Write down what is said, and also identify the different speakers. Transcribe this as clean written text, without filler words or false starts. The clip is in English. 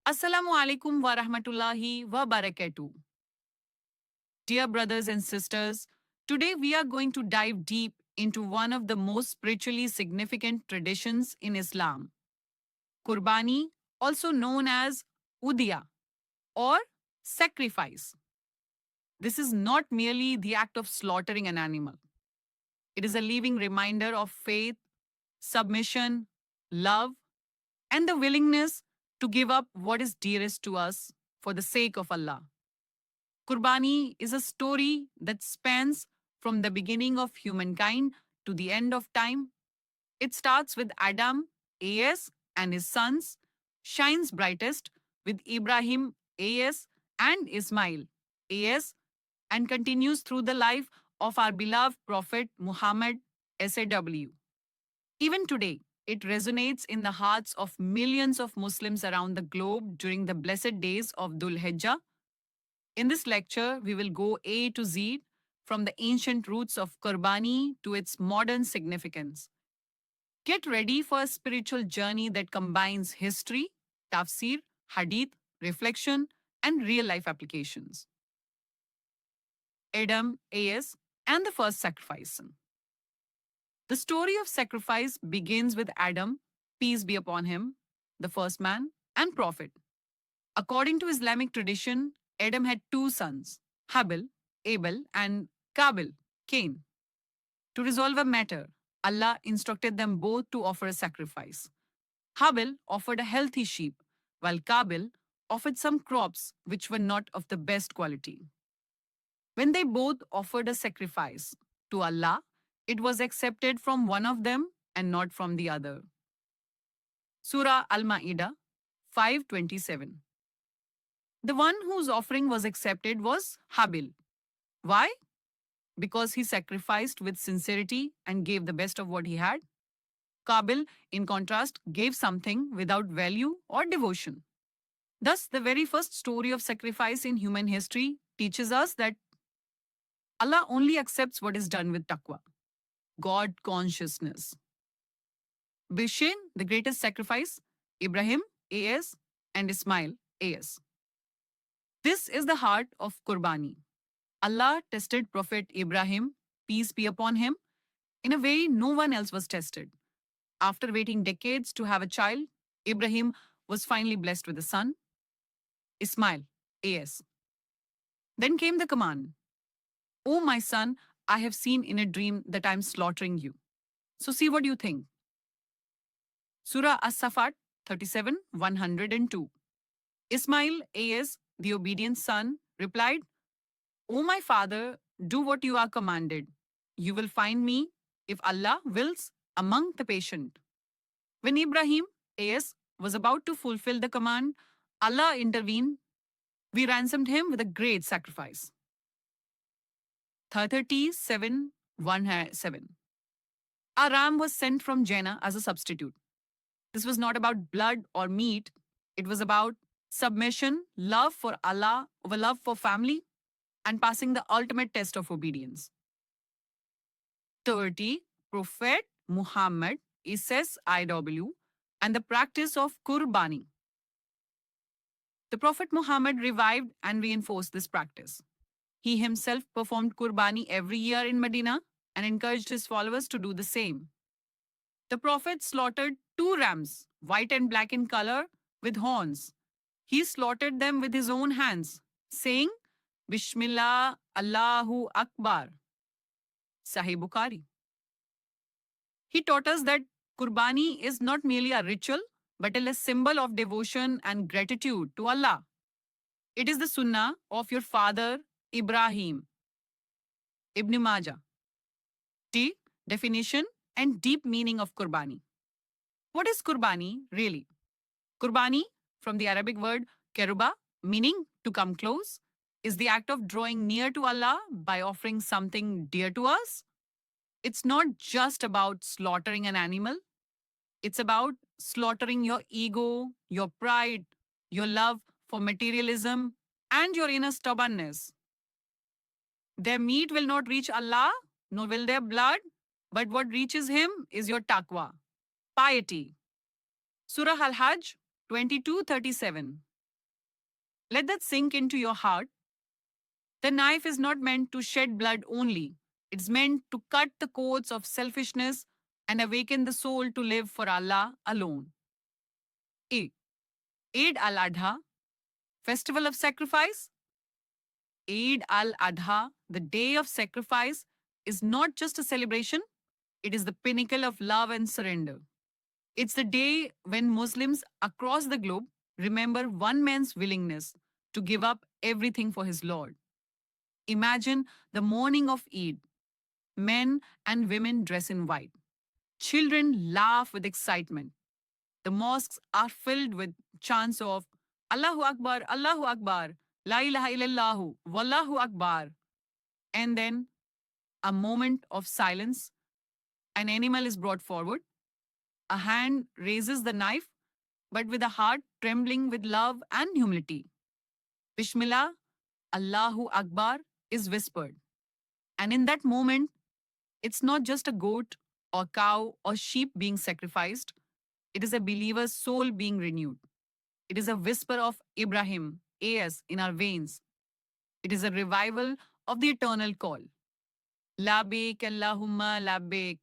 Speaker 1: Assalamu alaikum wa rahmatullahi wa barakatuh. Dear brothers and sisters, today we are going to dive deep into one of the most spiritually significant traditions in Islam, Qurbani, also known as Udhiya or sacrifice. This is not merely the act of slaughtering an animal. It is a living reminder of faith, submission, love, and the willingness to give up what is dearest to us for the sake of Allah. Qurbani is a story that spans from the beginning of humankind to the end of time. It starts with Adam, AS, and his sons, shines brightest with Ibrahim, AS, and Ismail, AS, and continues through the life of our beloved Prophet Muhammad, SAW. Even today, it resonates in the hearts of millions of Muslims around the globe during the blessed days of Dhul Hijjah. In this lecture, we will go A to Z from the ancient roots of Qurbani to its modern significance. Get ready for a spiritual journey that combines history, tafsir, hadith, reflection, and real life applications. Adam, AS, and the first sacrifice. The story of sacrifice begins with Adam, peace be upon him, the first man and prophet. According to Islamic tradition, Adam had two sons, Habil, Abel, and Kabil, Cain. To resolve a matter, Allah instructed them both to offer a sacrifice. Habil offered a healthy sheep, while Kabil offered some crops which were not of the best quality. When they both offered a sacrifice to Allah, it was accepted from one of them and not from the other. Surah Al-Ma'idah 5:27. The one whose offering was accepted was Habil. Why? Because he sacrificed with sincerity and gave the best of what he had. Kabil, in contrast, gave something without value or devotion. Thus, the very first story of sacrifice in human history teaches us that Allah only accepts what is done with taqwa, God consciousness. Bishin, the greatest sacrifice, Ibrahim, AS, and Ismail, AS. This is the heart of Qurbani. Allah tested Prophet Ibrahim, peace be upon him, in a way no one else was tested. After waiting decades to have a child, Ibrahim was finally blessed with a son, Ismail, AS. Then came the command, "O my son, I have seen in a dream that I am slaughtering you. So see what you think." Surah As-Safat 37, 102. Ismail, AS, the obedient son, replied, "O my father, do what you are commanded. You will find me, if Allah wills, among the patient." When Ibrahim, AS, was about to fulfill the command, Allah intervened. We ransomed him with a great sacrifice. 37, 107. A ram was sent from Jannah as a substitute. This was not about blood or meat. It was about submission, love for Allah over love for family, and passing the ultimate test of obedience. 30. Prophet Muhammad, IW, and the practice of Qurbani. The Prophet Muhammad revived and reinforced this practice. He himself performed Qurbani every year in Medina and encouraged his followers to do the same. The Prophet slaughtered two rams, white and black in color, with horns. He slaughtered them with his own hands, saying, "Bismillah, Allahu Akbar." Sahih Bukhari. He taught us that Qurbani is not merely a ritual, but a symbol of devotion and gratitude to Allah. It is the sunnah of your father, Ibrahim. Ibn Majah. T. Definition and deep meaning of Qurbani. What is Qurbani really? Qurbani, from the Arabic word keruba, meaning to come close, is the act of drawing near to Allah by offering something dear to us. It's not just about slaughtering an animal. It's about slaughtering your ego, your pride, your love for materialism, and your inner stubbornness. Their meat will not reach Allah, nor will their blood, but what reaches Him is your taqwa, piety. Surah Al-Hajj 22:37. Let that sink into your heart. The knife is not meant to shed blood only, it's meant to cut the cords of selfishness and awaken the soul to live for Allah alone. A. Eid al Adha, Festival of Sacrifice. Eid al Adha, the day of sacrifice, is not just a celebration, it is the pinnacle of love and surrender. It's the day when Muslims across the globe remember one man's willingness to give up everything for his Lord. Imagine the morning of Eid. Men and women dress in white. Children laugh with excitement. The mosques are filled with chants of Allahu Akbar, La ilaha illallahu, Wallahu Akbar. And then a moment of silence. An animal is brought forward. A hand raises the knife, but with a heart trembling with love and humility. Bismillah, Allahu Akbar is whispered. And in that moment, it's not just a goat or cow or sheep being sacrificed, it is a believer's soul being renewed. It is a whisper of Ibrahim, AS, in our veins. It is a revival of the eternal call. Labbaik Allahumma labbaik.